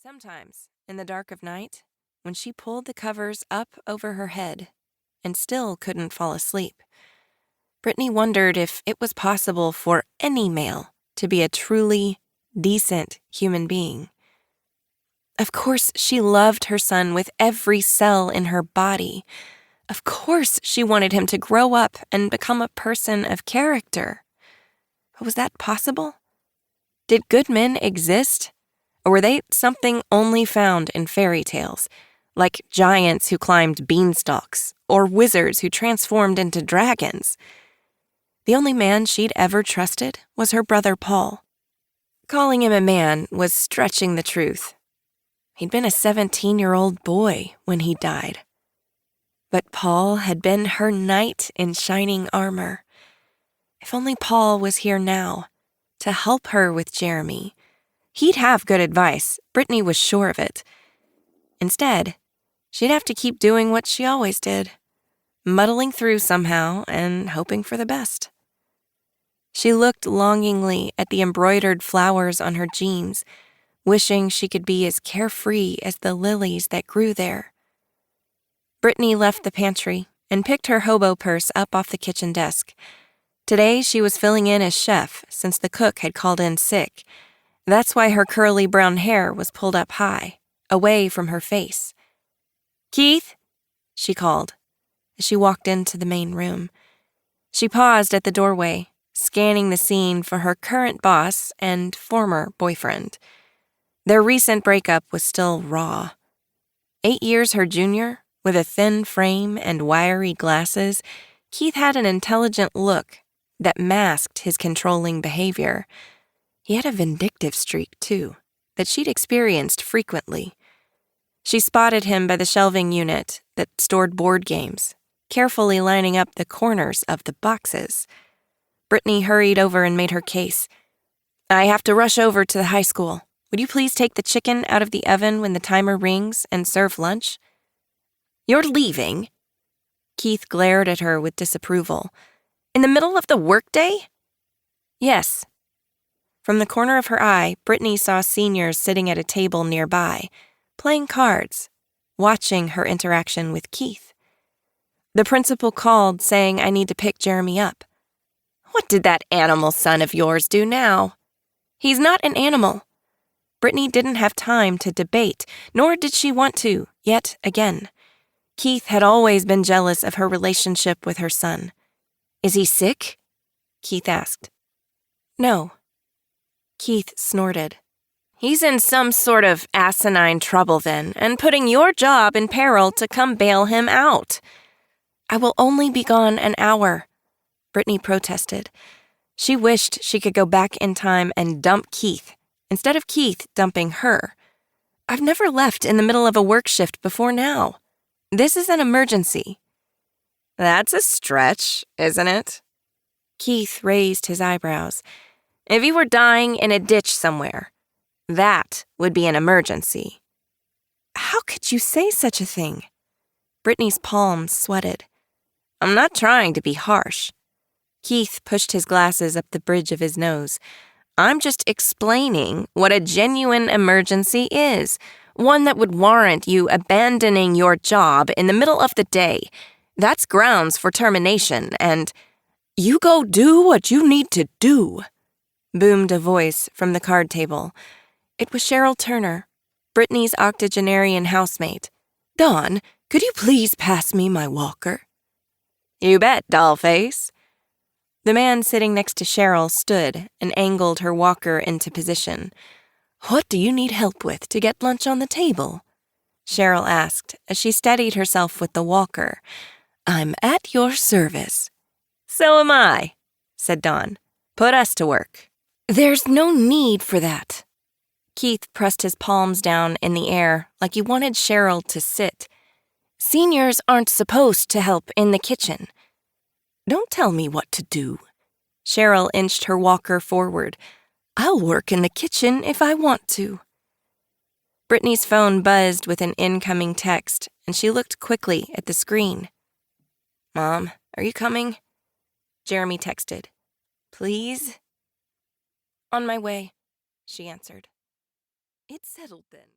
Sometimes, in the dark of night, when she pulled the covers up over her head and still couldn't fall asleep, Brittany wondered if it was possible for any male to be a truly decent human being. Of course, she loved her son with every cell in her body. Of course, she wanted him to grow up and become a person of character. But was that possible? Did good men exist? Or were they something only found in fairy tales, like giants who climbed beanstalks or wizards who transformed into dragons? The only man she'd ever trusted was her brother Paul. Calling him a man was stretching the truth. He'd been a 17-year-old boy when he died. But Paul had been her knight in shining armor. If only Paul was here now, to help her with Jeremy. He'd have good advice, Brittany was sure of it. Instead, she'd have to keep doing what she always did, muddling through somehow and hoping for the best. She looked longingly at the embroidered flowers on her jeans, wishing she could be as carefree as the lilies that grew there. Brittany left the pantry and picked her hobo purse up off the kitchen desk. Today she was filling in as chef since the cook had called in sick. That's why her curly brown hair was pulled up high, away from her face. "Keith," she called as she walked into the main room. She paused at the doorway, scanning the scene for her current boss and former boyfriend. Their recent breakup was still raw. 8 years her junior, with a thin frame and wiry glasses, Keith had an intelligent look that masked his controlling behavior. He had a vindictive streak, too, that she'd experienced frequently. She spotted him by the shelving unit that stored board games, carefully lining up the corners of the boxes. Brittany hurried over and made her case. "I have to rush over to the high school. Would you please take the chicken out of the oven when the timer rings and serve lunch?" "You're leaving?" Keith glared at her with disapproval. "In the middle of the workday?" "Yes." From the corner of her eye, Brittany saw seniors sitting at a table nearby, playing cards, watching her interaction with Keith. The principal called, saying I need to pick Jeremy up. "What did that animal son of yours do now?" "He's not an animal." Brittany didn't have time to debate, nor did she want to, yet again. Keith had always been jealous of her relationship with her son. "Is he sick?" Keith asked. "No." Keith snorted. "He's in some sort of asinine trouble then, and putting your job in peril to come bail him out." "I will only be gone an hour," Brittany protested. She wished she could go back in time and dump Keith, instead of Keith dumping her. "I've never left in the middle of a work shift before now. This is an emergency." "That's a stretch, isn't it?" Keith raised his eyebrows. "If you were dying in a ditch somewhere, that would be an emergency." "How could you say such a thing?" Brittany's palms sweated. "I'm not trying to be harsh." Keith pushed his glasses up the bridge of his nose. "I'm just explaining what a genuine emergency is, one that would warrant you abandoning your job in the middle of the day. That's grounds for termination, and—" "You go do what you need to do," boomed a voice from the card table. It was Cheryl Turner, Brittany's octogenarian housemate. "Dawn, could you please pass me my walker?" "You bet, dollface." The man sitting next to Cheryl stood and angled her walker into position. "What do you need help with to get lunch on the table?" Cheryl asked as she steadied herself with the walker. "I'm at your service." "So am I," said Dawn. "Put us to work." "There's no need for that." Keith pressed his palms down in the air like he wanted Cheryl to sit. "Seniors aren't supposed to help in the kitchen." "Don't tell me what to do." Cheryl inched her walker forward. "I'll work in the kitchen if I want to." Brittany's phone buzzed with an incoming text, and she looked quickly at the screen. "Mom, are you coming?" Jeremy texted. "Please?" "On my way," she answered. "It's settled then."